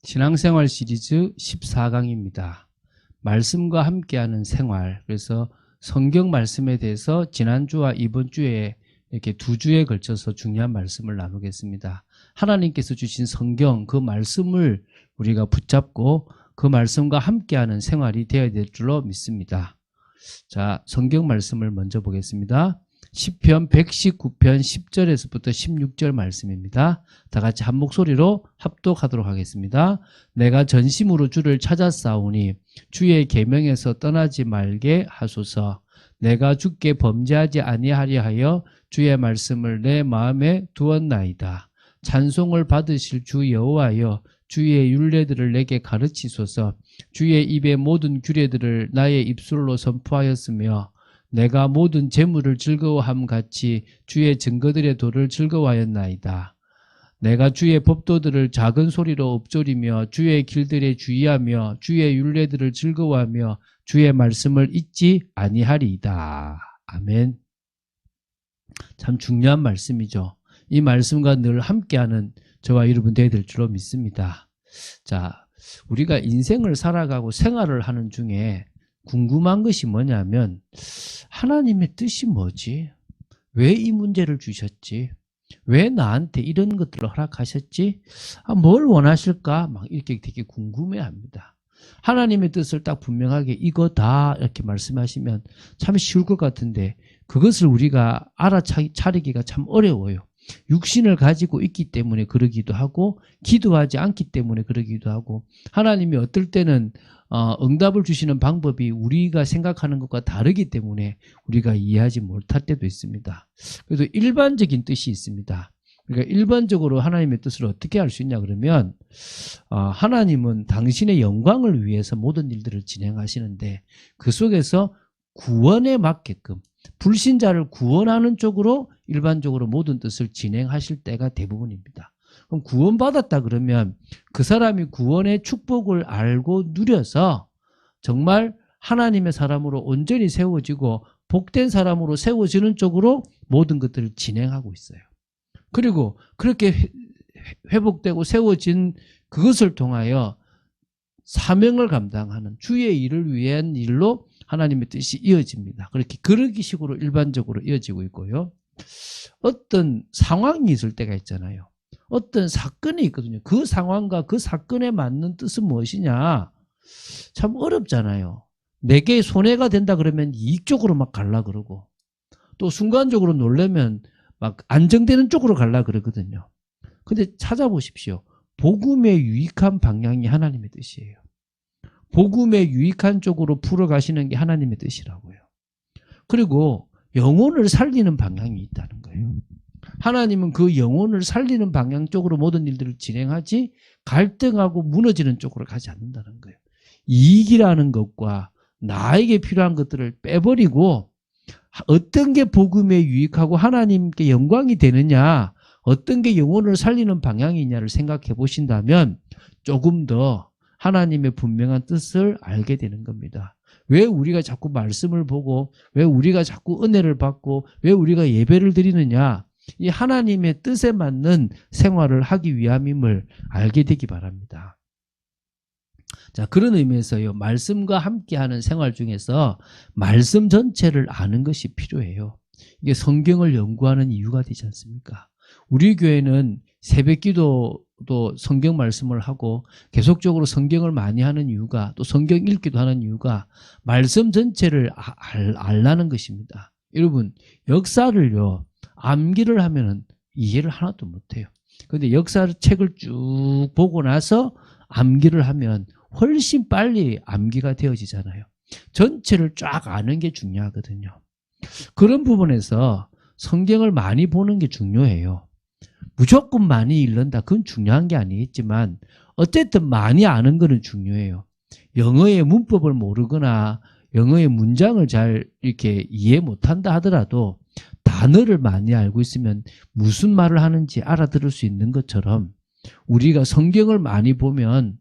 신앙생활 시리즈 14강입니다. 말씀과 함께하는 생활. 그래서 성경 말씀에 대해서 지난주와 이번 주에 이렇게 두 주에 걸쳐서 중요한 말씀을 나누겠습니다. 하나님께서 주신 성경, 그 말씀을 우리가 붙잡고 그 말씀과 함께하는 생활이 되어야 될 줄로 믿습니다. 자, 성경 말씀을 먼저 보겠습니다. 시편 119편 10절에서부터 16절 말씀입니다. 다 같이 한 목소리로 합독하도록 하겠습니다. 내가 전심으로 주를 찾았사오니 주의 계명에서 떠나지 말게 하소서. 내가 주께 범죄하지 아니하려 하여 주의 말씀을 내 마음에 두었나이다. 찬송을 받으실 주 여호와여, 주의 율례들을 내게 가르치소서. 주의 입의 모든 규례들을 나의 입술로 선포하였으며 내가 모든 재물을 즐거워함 같이 주의 증거들의 도를 즐거워하였나이다. 내가 주의 법도들을 작은 소리로 읊조리며 주의 길들에 주의하며 주의 율례들을 즐거워하며 주의 말씀을 잊지 아니하리이다. 아멘. 참 중요한 말씀이죠. 이 말씀과 늘 함께하는 저와 여러분 되어야 될 줄로 믿습니다. 자, 우리가 인생을 살아가고 생활을 하는 중에 궁금한 것이 뭐냐면 하나님의 뜻이 뭐지? 왜 이 문제를 주셨지? 왜 나한테 이런 것들을 허락하셨지? 뭘 원하실까? 막 이렇게 되게 궁금해합니다. 하나님의 뜻을 딱 분명하게 이거다 이렇게 말씀하시면 참 쉬울 것 같은데 그것을 우리가 알아차리기가 참 어려워요. 육신을 가지고 있기 때문에 그러기도 하고 기도하지 않기 때문에 그러기도 하고 하나님이 어떨 때는 응답을 주시는 방법이 우리가 생각하는 것과 다르기 때문에 우리가 이해하지 못할 때도 있습니다. 그래서 일반적인 뜻이 있습니다. 그러니까 일반적으로 하나님의 뜻을 어떻게 알 수 있냐 그러면 하나님은 당신의 영광을 위해서 모든 일들을 진행하시는데 그 속에서 구원에 맞게끔 불신자를 구원하는 쪽으로 일반적으로 모든 뜻을 진행하실 때가 대부분입니다. 그럼 구원받았다 그러면 그 사람이 구원의 축복을 알고 누려서 정말 하나님의 사람으로 온전히 세워지고 복된 사람으로 세워지는 쪽으로 모든 것들을 진행하고 있어요. 그리고 그렇게 회복되고 세워진 그것을 통하여 사명을 감당하는 주의 일을 위한 일로 하나님의 뜻이 이어집니다. 그렇게 그러기 식으로 일반적으로 이어지고 있고요. 어떤 상황이 있을 때가 있잖아요. 어떤 사건이 있거든요. 그 상황과 그 사건에 맞는 뜻은 무엇이냐? 참 어렵잖아요. 내게 손해가 된다 그러면 이익 쪽으로 막 갈라 그러고 또 순간적으로 놀라면 막 안정되는 쪽으로 갈라 그러거든요. 근데 찾아보십시오. 복음에 유익한 방향이 하나님의 뜻이에요. 복음에 유익한 쪽으로 풀어가시는 게 하나님의 뜻이라고요. 그리고 영혼을 살리는 방향이 있다는 거예요. 하나님은 그 영혼을 살리는 방향 쪽으로 모든 일들을 진행하지 갈등하고 무너지는 쪽으로 가지 않는다는 거예요. 이익이라는 것과 나에게 필요한 것들을 빼버리고 어떤 게 복음에 유익하고 하나님께 영광이 되느냐, 어떤 게 영혼을 살리는 방향이냐를 생각해 보신다면 조금 더 하나님의 분명한 뜻을 알게 되는 겁니다. 왜 우리가 자꾸 말씀을 보고 왜 우리가 자꾸 은혜를 받고 왜 우리가 예배를 드리느냐, 이 하나님의 뜻에 맞는 생활을 하기 위함임을 알게 되기 바랍니다. 자, 그런 의미에서요, 말씀과 함께하는 생활 중에서 말씀 전체를 아는 것이 필요해요. 이게 성경을 연구하는 이유가 되지 않습니까? 우리 교회는 새벽 기도도 성경 말씀을 하고 계속적으로 성경을 많이 하는 이유가, 또 성경 읽기도 하는 이유가 말씀 전체를 알라는 것입니다. 여러분, 역사를요, 암기를 하면은 이해를 하나도 못해요. 그런데 역사책을 쭉 보고 나서 암기를 하면 훨씬 빨리 암기가 되어지잖아요. 전체를 쫙 아는 게 중요하거든요. 그런 부분에서 성경을 많이 보는 게 중요해요. 무조건 많이 읽는다, 그건 중요한 게 아니겠지만 어쨌든 많이 아는 거는 중요해요. 영어의 문법을 모르거나 영어의 문장을 잘 이렇게 이해 못한다 하더라도 단어를 많이 알고 있으면 무슨 말을 하는지 알아들을 수 있는 것처럼 우리가 성경을 많이 보면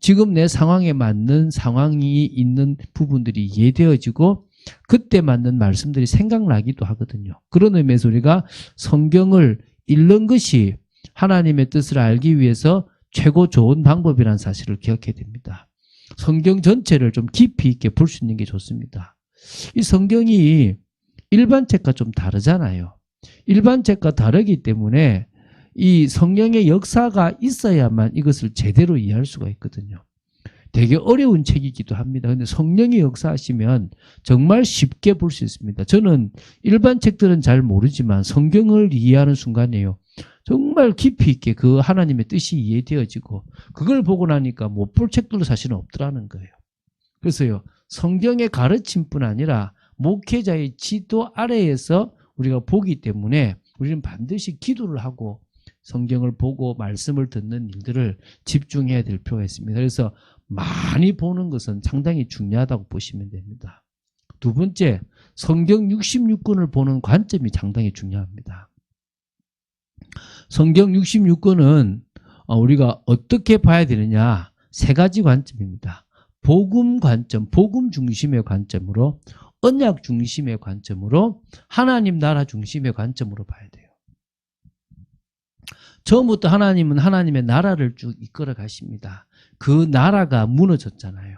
지금 내 상황에 맞는 상황이 있는 부분들이 이해되어지고 그때 맞는 말씀들이 생각나기도 하거든요. 그런 의미에서 우리가 성경을 읽는 것이 하나님의 뜻을 알기 위해서 최고 좋은 방법이라는 사실을 기억해야 됩니다. 성경 전체를 좀 깊이 있게 볼 수 있는 게 좋습니다. 이 성경이 일반 책과 좀 다르잖아요. 일반 책과 다르기 때문에 이 성령의 역사가 있어야만 이것을 제대로 이해할 수가 있거든요. 되게 어려운 책이기도 합니다. 근데 성령이 역사하시면 정말 쉽게 볼 수 있습니다. 저는 일반 책들은 잘 모르지만 성경을 이해하는 순간이에요. 정말 깊이 있게 그 하나님의 뜻이 이해되어지고 그걸 보고 나니까 못 볼 책들도 사실은 없더라는 거예요. 그래서요, 성경의 가르침뿐 아니라 목회자의 지도 아래에서 우리가 보기 때문에 우리는 반드시 기도를 하고 성경을 보고 말씀을 듣는 일들을 집중해야 될 필요가 있습니다. 그래서 많이 보는 것은 상당히 중요하다고 보시면 됩니다. 두 번째, 성경 66권을 보는 관점이 상당히 중요합니다. 성경 66권은 우리가 어떻게 봐야 되느냐, 세 가지 관점입니다. 복음 관점, 복음 중심의 관점으로, 언약 중심의 관점으로, 하나님 나라 중심의 관점으로 봐야 돼요. 처음부터 하나님은 하나님의 나라를 쭉 이끌어 가십니다. 그 나라가 무너졌잖아요.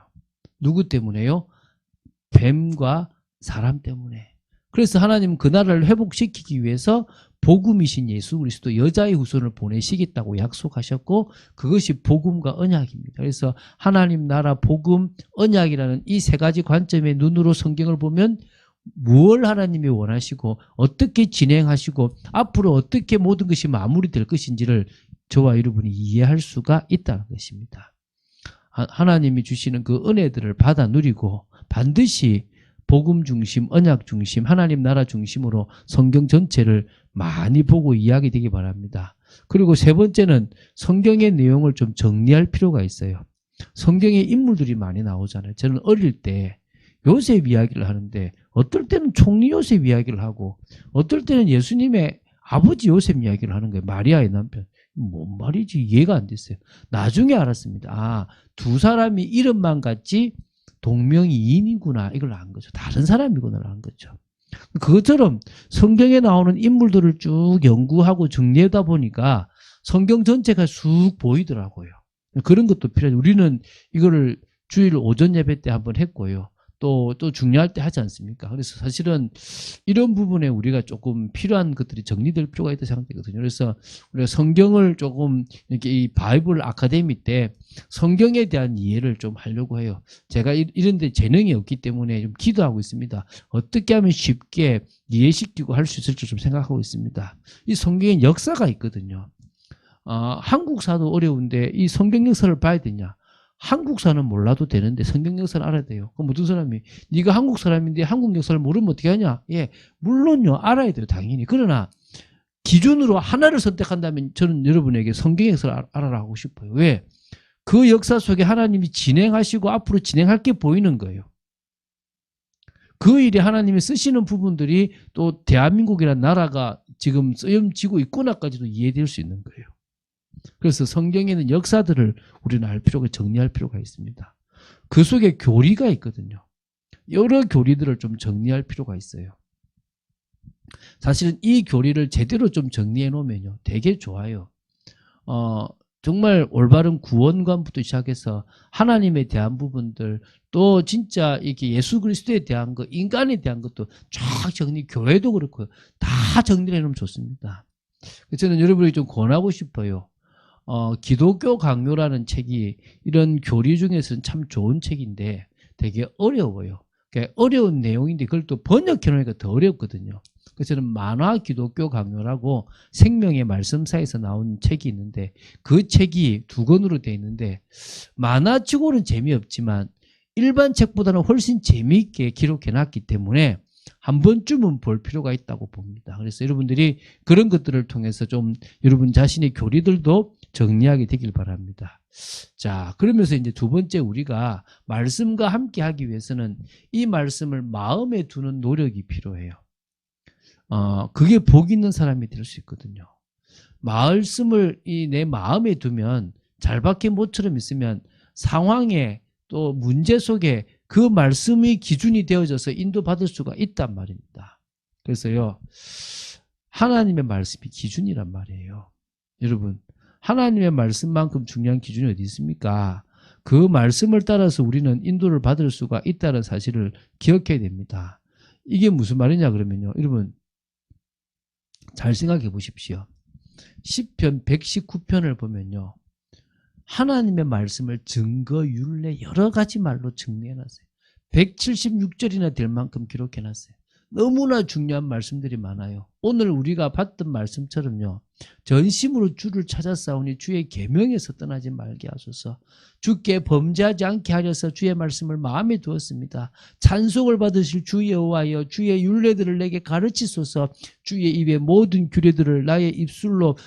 누구 때문에요? 뱀과 사람 때문에. 그래서 하나님은 그 나라를 회복시키기 위해서 복음이신 예수 그리스도 여자의 후손을 보내시겠다고 약속하셨고 그것이 복음과 언약입니다. 그래서 하나님 나라, 복음, 언약이라는 이 세 가지 관점의 눈으로 성경을 보면 무엇을 하나님이 원하시고 어떻게 진행하시고 앞으로 어떻게 모든 것이 마무리될 것인지를 저와 여러분이 이해할 수가 있다는 것입니다. 하나님이 주시는 그 은혜들을 받아 누리고 반드시 복음 중심, 언약 중심, 하나님 나라 중심으로 성경 전체를 많이 보고 이해하게 되기 바랍니다. 그리고 세 번째는 성경의 내용을 좀 정리할 필요가 있어요. 성경에 인물들이 많이 나오잖아요. 저는 어릴 때 요셉 이야기를 하는데 어떨 때는 총리 요셉 이야기를 하고 어떨 때는 예수님의 아버지 요셉 이야기를 하는 거예요. 마리아의 남편. 뭔 말이지 이해가 안 됐어요. 나중에 알았습니다. 두 사람이 이름만 같지 동명이인이구나 이걸 안 거죠. 다른 사람이구나 안 거죠. 그것처럼 성경에 나오는 인물들을 쭉 연구하고 정리하다 보니까 성경 전체가 쑥 보이더라고요. 그런 것도 필요하죠. 우리는 이거를 주일 오전 예배 때 한번 했고요. 또 중요할 때 하지 않습니까? 그래서 사실은 이런 부분에 우리가 조금 필요한 것들이 정리될 필요가 있다고 생각되거든요. 그래서 우리가 성경을 조금 이렇게 이 바이블 아카데미 때 성경에 대한 이해를 좀 하려고 해요. 제가 이런 데 재능이 없기 때문에 좀 기도하고 있습니다. 어떻게 하면 쉽게 이해시키고 할 수 있을지 좀 생각하고 있습니다. 이 성경에 역사가 있거든요. 한국사도 어려운데 이 성경 역사를 봐야 되냐? 한국사는 몰라도 되는데 성경 역사를 알아야 돼요. 그럼 모든 사람이 네가 한국 사람인데 한국 역사를 모르면 어떻게 하냐? 예, 물론요 알아야 돼요 당연히. 그러나 기준으로 하나를 선택한다면 저는 여러분에게 성경 역사를 알아라 하고 싶어요. 왜? 그 역사 속에 하나님이 진행하시고 앞으로 진행할 게 보이는 거예요. 그 일에 하나님이 쓰시는 부분들이 또 대한민국이라는 나라가 지금 쓰여지고 있구나까지도 이해될 수 있는 거예요. 그래서 성경에는 역사들을 우리는 알 필요가, 정리할 필요가 있습니다. 그 속에 교리가 있거든요. 여러 교리들을 좀 정리할 필요가 있어요. 사실은 이 교리를 제대로 좀 정리해 놓으면요 되게 좋아요. 정말 올바른 구원관부터 시작해서 하나님에 대한 부분들, 또 진짜 이렇게 예수 그리스도에 대한 것, 인간에 대한 것도 쫙 정리, 교회도 그렇고요. 다 정리해 놓으면 좋습니다. 저는 여러분이 좀 권하고 싶어요. 기독교 강요라는 책이 이런 교리 중에서는 참 좋은 책인데 되게 어려워요. 그러니까 어려운 내용인데 그걸 또 번역해 놓으니까 더 어렵거든요. 그래서 저는 만화 기독교 강요라고 생명의 말씀사에서 나온 책이 있는데 그 책이 2권으로 되어 있는데 만화치고는 재미없지만 일반 책보다는 훨씬 재미있게 기록해 놨기 때문에 한 번쯤은 볼 필요가 있다고 봅니다. 그래서 여러분들이 그런 것들을 통해서 좀 여러분 자신의 교리들도 정리하게 되길 바랍니다. 자, 그러면서 이제 두 번째 우리가 말씀과 함께 하기 위해서는 이 말씀을 마음에 두는 노력이 필요해요. 그게 복 있는 사람이 될 수 있거든요. 말씀을 내 마음에 두면 잘 박힌 못처럼 있으면 상황에 또 문제 속에 그 말씀이 기준이 되어져서 인도받을 수가 있단 말입니다. 그래서요, 하나님의 말씀이 기준이란 말이에요. 여러분, 하나님의 말씀만큼 중요한 기준이 어디 있습니까? 그 말씀을 따라서 우리는 인도를 받을 수가 있다는 사실을 기억해야 됩니다. 이게 무슨 말이냐 그러면요. 여러분 잘 생각해 보십시오. 시편 119편을 보면요. 하나님의 말씀을 증거, 율례 여러 가지 말로 정리해놨어요. 176절이나 될 만큼 기록해놨어요. 너무나 중요한 말씀들이 많아요. 오늘 우리가 봤던 말씀처럼요. 전심으로 주를 찾아 싸우니 주의 계명에서 떠나지 말게 하소서. 주께 범죄하지 않게 하려서 주의 말씀을 마음에 두었습니다. 찬송을 받으실 주 여호와여 주의 율례들을 내게 가르치소서. 주의 입의 모든 규례들을 나의 입술로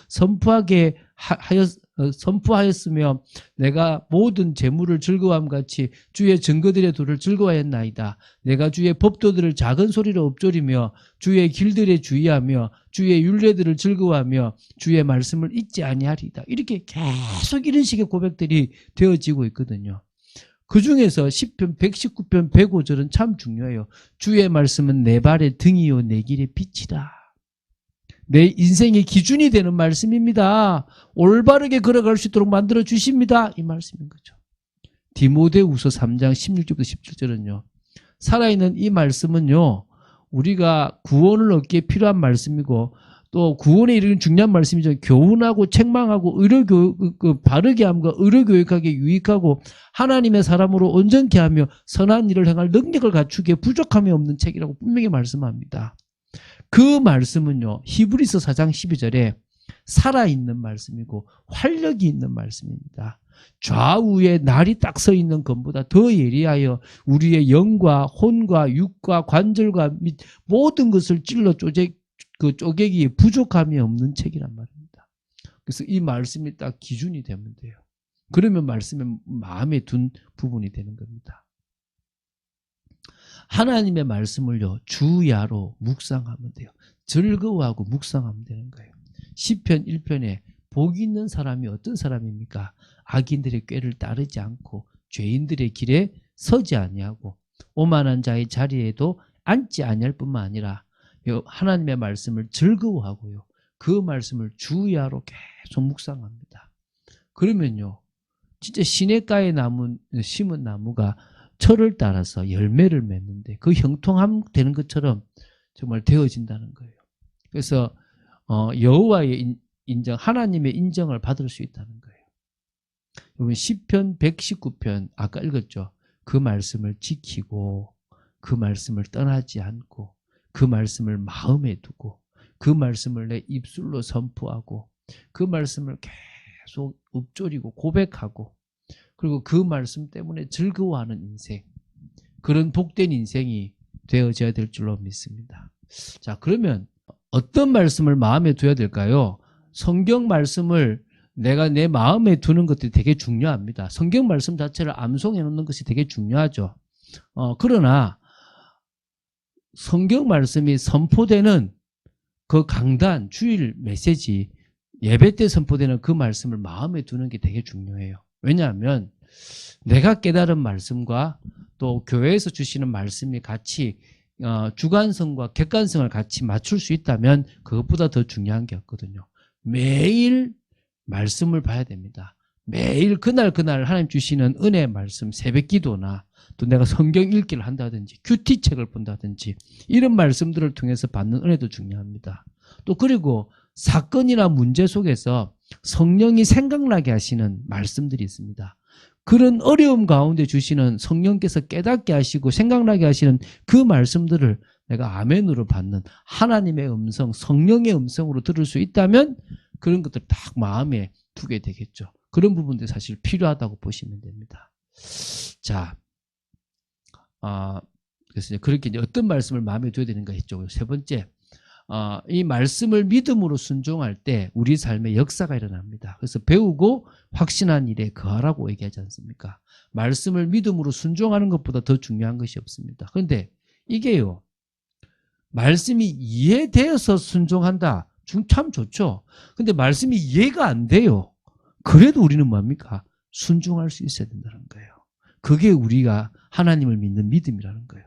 선포하였으며 내가 모든 재물을 즐거워함 같이 주의 증거들의 도를 즐거워했나이다. 내가 주의 법도들을 작은 소리로 읊조리며 주의 길들에 주의하며 주의 율례들을 즐거워하며 주의 말씀을 잊지 아니하리이다. 이렇게 계속 이런 식의 고백들이 되어지고 있거든요. 그중에서 시편 119편 105절은 참 중요해요. 주의 말씀은 내 발의 등이요 내 길의 빛이다. 내 인생의 기준이 되는 말씀입니다. 올바르게 걸어갈 수 있도록 만들어 주십니다. 이 말씀인 거죠. 디모데후서 3장 16절부터 17절은요. 살아있는 이 말씀은요. 우리가 구원을 얻기에 필요한 말씀이고 또 구원에 이르는 중요한 말씀이죠. 교훈하고 책망하고 바르게 함과 의료교육하기에 유익하고 하나님의 사람으로 온전케 하며 선한 일을 행할 능력을 갖추기에 부족함이 없는 책이라고 분명히 말씀합니다. 그 말씀은요. 히브리서 4장 12절에 살아있는 말씀이고 활력이 있는 말씀입니다. 좌우에 날이 딱 서 있는 것보다 더 예리하여 우리의 영과 혼과 육과 관절과 및 모든 것을 찔러 쪼개기에 부족함이 없는 책이란 말입니다. 그래서 이 말씀이 딱 기준이 되면 돼요. 그러면 말씀에 마음에 둔 부분이 되는 겁니다. 하나님의 말씀을요. 주야로 묵상하면 돼요. 즐거워하고 묵상하면 되는 거예요. 시편 1편에 복 있는 사람이 어떤 사람입니까? 악인들의 꾀를 따르지 않고 죄인들의 길에 서지 아니하고 오만한 자의 자리에도 앉지 아니할 뿐만 아니라 하나님의 말씀을 즐거워하고요. 그 말씀을 주야로 계속 묵상합니다. 그러면요. 진짜 시냇가에 심은 나무가 철을 따라서 열매를 맺는데 그 형통함 되는 것처럼 정말 되어진다는 거예요. 그래서 여호와의 인정, 하나님의 인정을 받을 수 있다는 거예요. 여러분 시편 119편 아까 읽었죠. 그 말씀을 지키고 그 말씀을 떠나지 않고 그 말씀을 마음에 두고 그 말씀을 내 입술로 선포하고 그 말씀을 계속 읊조리고 고백하고 그리고 그 말씀 때문에 즐거워하는 인생, 그런 복된 인생이 되어져야 될 줄로 믿습니다. 자, 그러면 어떤 말씀을 마음에 둬야 될까요? 성경 말씀을 내가 내 마음에 두는 것들이 되게 중요합니다. 성경 말씀 자체를 암송해 놓는 것이 되게 중요하죠. 그러나 성경 말씀이 선포되는 그 강단, 주일 메시지, 예배 때 선포되는 그 말씀을 마음에 두는 게 되게 중요해요. 왜냐하면 내가 깨달은 말씀과 또 교회에서 주시는 말씀이 같이 주관성과 객관성을 같이 맞출 수 있다면 그것보다 더 중요한 게 없거든요. 매일 말씀을 봐야 됩니다. 매일 그날 하나님 주시는 은혜의 말씀, 새벽 기도나 또 내가 성경 읽기를 한다든지 큐티책을 본다든지 이런 말씀들을 통해서 받는 은혜도 중요합니다. 또 그리고 사건이나 문제 속에서 성령이 생각나게 하시는 말씀들이 있습니다. 그런 어려움 가운데 주시는 성령께서 깨닫게 하시고 생각나게 하시는 그 말씀들을 내가 아멘으로 받는 하나님의 음성, 성령의 음성으로 들을 수 있다면 그런 것들 딱 마음에 두게 되겠죠. 그런 부분들이 사실 필요하다고 보시면 됩니다. 자, 그래서 그렇게 이제 어떤 말씀을 마음에 둬야 되는가 했죠. 세 번째, 이 말씀을 믿음으로 순종할 때 우리 삶에 역사가 일어납니다. 그래서 배우고 확신한 일에 거하라고 얘기하지 않습니까? 말씀을 믿음으로 순종하는 것보다 더 중요한 것이 없습니다. 그런데 이게요, 말씀이 이해되어서 순종한다. 참 좋죠. 근데 말씀이 이해가 안 돼요. 그래도 우리는 뭡니까? 순종할 수 있어야 된다는 거예요. 그게 우리가 하나님을 믿는 믿음이라는 거예요.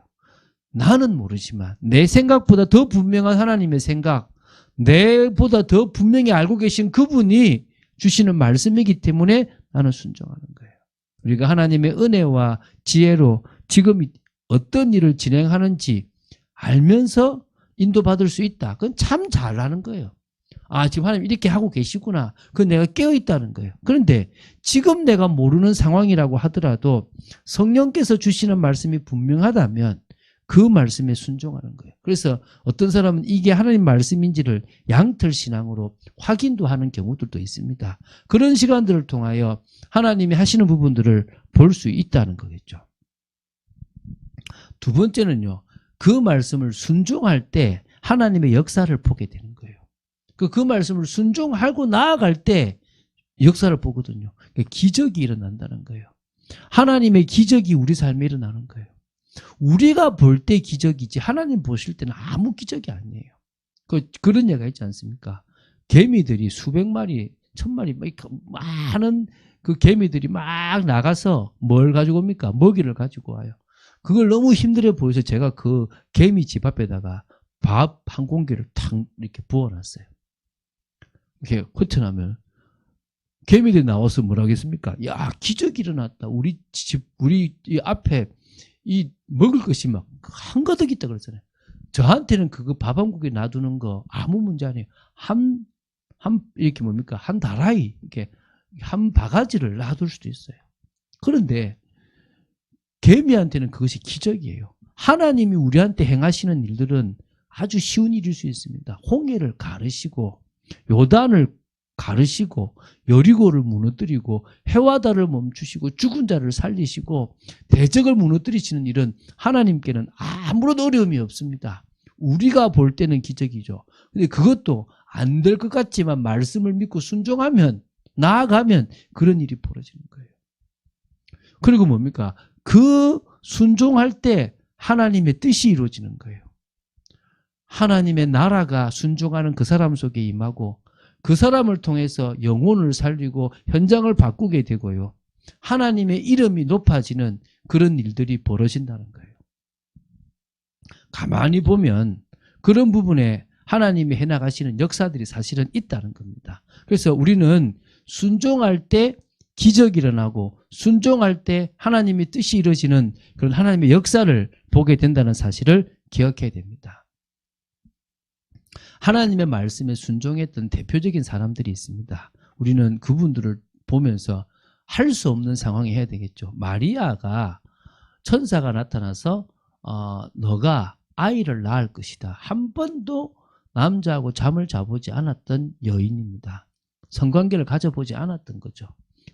나는 모르지만 내 생각보다 더 분명한 하나님의 생각, 내보다 더 분명히 알고 계신 그분이 주시는 말씀이기 때문에 나는 순종하는 거예요. 우리가 하나님의 은혜와 지혜로 지금 어떤 일을 진행하는지 알면서 인도받을 수 있다. 그건 참 잘하는 거예요. 아, 지금 하나님 이렇게 하고 계시구나. 그건 내가 깨어있다는 거예요. 그런데 지금 내가 모르는 상황이라고 하더라도 성령께서 주시는 말씀이 분명하다면 그 말씀에 순종하는 거예요. 그래서 어떤 사람은 이게 하나님 말씀인지를 양털신앙으로 확인도 하는 경우들도 있습니다. 그런 시간들을 통하여 하나님이 하시는 부분들을 볼 수 있다는 거겠죠. 두 번째는요. 그 말씀을 순종할 때 하나님의 역사를 보게 되는 거예요. 그 말씀을 순종하고 나아갈 때 역사를 보거든요. 기적이 일어난다는 거예요. 하나님의 기적이 우리 삶에 일어나는 거예요. 우리가 볼 때 기적이지 하나님 보실 때는 아무 기적이 아니에요. 그런 얘기가 있지 않습니까? 개미들이 수백 마리, 1000마리 많은 그 개미들이 막 나가서 뭘 가지고 옵니까? 먹이를 가지고 와요. 그걸 너무 힘들어 보여서 제가 그 개미 집 앞에다가 밥 한 공기를 탁 이렇게 부어놨어요. 이렇게 흩어나면 개미들이 나와서 뭐라 하겠습니까? 야, 기적이 일어났다. 우리 집, 우리 이 앞에 이 먹을 것이 막 한가득 있다 그러잖아요. 저한테는 그거 밥 한 공기 놔두는 거 아무 문제 아니에요. 이렇게 뭡니까? 한 다라이, 이렇게 한 바가지를 놔둘 수도 있어요. 그런데 개미한테는 그것이 기적이에요. 하나님이 우리한테 행하시는 일들은 아주 쉬운 일일 수 있습니다. 홍해를 가르시고 요단을 가르시고 여리고를 무너뜨리고 해와다를 멈추시고 죽은 자를 살리시고 대적을 무너뜨리시는 일은 하나님께는 아무런 어려움이 없습니다. 우리가 볼 때는 기적이죠. 근데 그것도 안 될 것 같지만 말씀을 믿고 순종하면 나아가면 그런 일이 벌어지는 거예요. 그리고 뭡니까? 그 순종할 때 하나님의 뜻이 이루어지는 거예요. 하나님의 나라가 순종하는 그 사람 속에 임하고 그 사람을 통해서 영혼을 살리고 현장을 바꾸게 되고요. 하나님의 이름이 높아지는 그런 일들이 벌어진다는 거예요. 가만히 보면 그런 부분에 하나님이 해나가시는 역사들이 사실은 있다는 겁니다. 그래서 우리는 순종할 때 기적이 일어나고 순종할 때 하나님의 뜻이 이루어지는 그런 하나님의 역사를 보게 된다는 사실을 기억해야 됩니다. 하나님의 말씀에 순종했던 대표적인 사람들이 있습니다. 우리는 그분들을 보면서 할 수 없는 상황이 해야 되겠죠. 마리아가 천사가 나타나서 너가 아이를 낳을 것이다. 한 번도 남자하고 잠을 자보지 않았던 여인입니다. 성관계를 가져보지 않았던 거죠.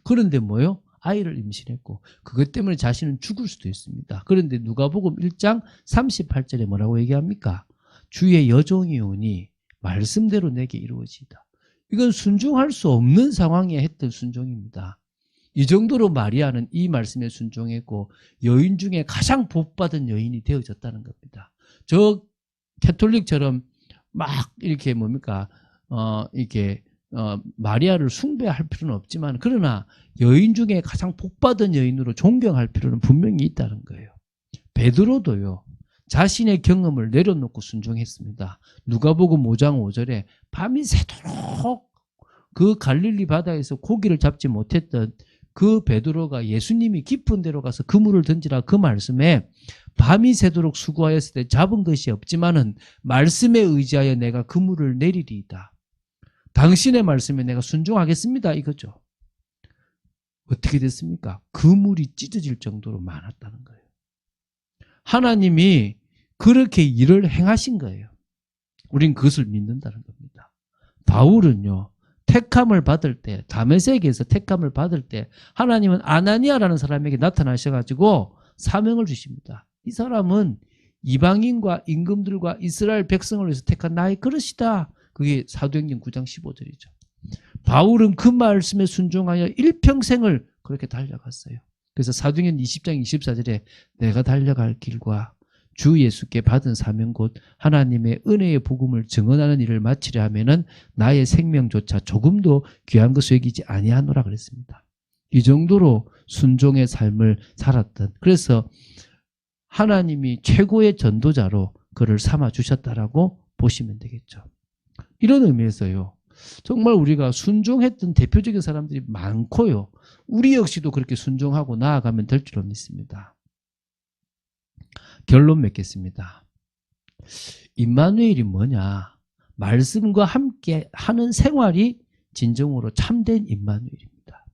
그런데 뭐요? 아이를 임신했고 그것 때문에 자신은 죽을 수도 있습니다. 그런데 누가복음 1장 38절에 뭐라고 얘기합니까? 주의 여종이 오니 말씀대로 내게 이루어지다. 이건 순종할 수 없는 상황에 했던 순종입니다. 이 정도로 마리아는 이 말씀에 순종했고 여인 중에 가장 복받은 여인이 되어졌다는 겁니다. 저 캐톨릭처럼 막 이렇게 뭡니까 마리아를 숭배할 필요는 없지만 그러나 여인 중에 가장 복받은 여인으로 존경할 필요는 분명히 있다는 거예요. 베드로도요. 자신의 경험을 내려놓고 순종했습니다. 누가복음 5장 5절에 밤이 새도록 그 갈릴리 바다에서 고기를 잡지 못했던 그 베드로가 예수님이 깊은 데로 가서 그물을 던지라 그 말씀에 밤이 새도록 수고하였을 때 잡은 것이 없지만은 말씀에 의지하여 내가 그물을 내리리이다. 당신의 말씀에 내가 순종하겠습니다. 이거죠. 어떻게 됐습니까? 그물이 찢어질 정도로 많았다는 거예요. 하나님이 그렇게 일을 행하신 거예요. 우린 그것을 믿는다는 겁니다. 바울은요. 택함을 받을 때 다메섹에서 택함을 받을 때 하나님은 아나니아라는 사람에게 나타나셔가지고 사명을 주십니다. 이 사람은 이방인과 임금들과 이스라엘 백성을 위해서 택한 나의 그릇이다. 그게 사도행전 9장 15절이죠. 바울은 그 말씀에 순종하여 일평생을 그렇게 달려갔어요. 그래서 사도행전 20장 24절에 내가 달려갈 길과 주 예수께 받은 사명 곧 하나님의 은혜의 복음을 증언하는 일을 마치려 하면은 나의 생명조차 조금도 귀한 것을 여기지 아니하노라 그랬습니다. 이 정도로 순종의 삶을 살았던, 그래서 하나님이 최고의 전도자로 그를 삼아 주셨다라고 보시면 되겠죠. 이런 의미에서요, 정말 우리가 순종했던 대표적인 사람들이 많고요. 우리 역시도 그렇게 순종하고 나아가면 될 줄로 믿습니다. 결론 맺겠습니다. 임마누엘이 뭐냐? 말씀과 함께 하는 생활이 진정으로 참된 임마누엘입니다.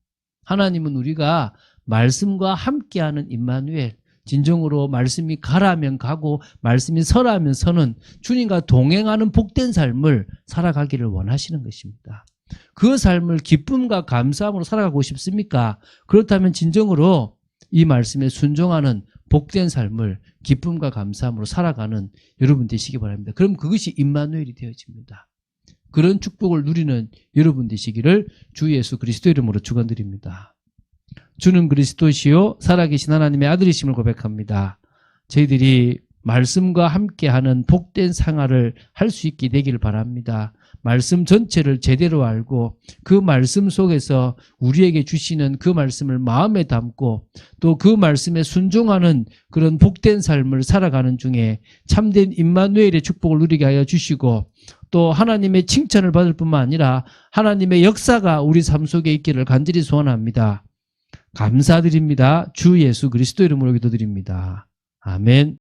하나님은 우리가 말씀과 함께하는 임마누엘, 진정으로 말씀이 가라면 가고 말씀이 서라면 서는 주님과 동행하는 복된 삶을 살아가기를 원하시는 것입니다. 그 삶을 기쁨과 감사함으로 살아가고 싶습니까? 그렇다면 진정으로 이 말씀에 순종하는 복된 삶을 기쁨과 감사함으로 살아가는 여러분 되시기 바랍니다. 그럼 그것이 임마누엘이 되어집니다. 그런 축복을 누리는 여러분 되시기를 주 예수 그리스도 이름으로 축원드립니다. 주는 그리스도시요 살아계신 하나님의 아들이심을 고백합니다. 저희들이 말씀과 함께하는 복된 생활을 할 수 있게 되기를 바랍니다. 말씀 전체를 제대로 알고 그 말씀 속에서 우리에게 주시는 그 말씀을 마음에 담고 또 그 말씀에 순종하는 그런 복된 삶을 살아가는 중에 참된 임마누엘의 축복을 누리게 하여 주시고 또 하나님의 칭찬을 받을 뿐만 아니라 하나님의 역사가 우리 삶 속에 있기를 간절히 소원합니다. 감사드립니다. 주 예수 그리스도 이름으로 기도드립니다. 아멘.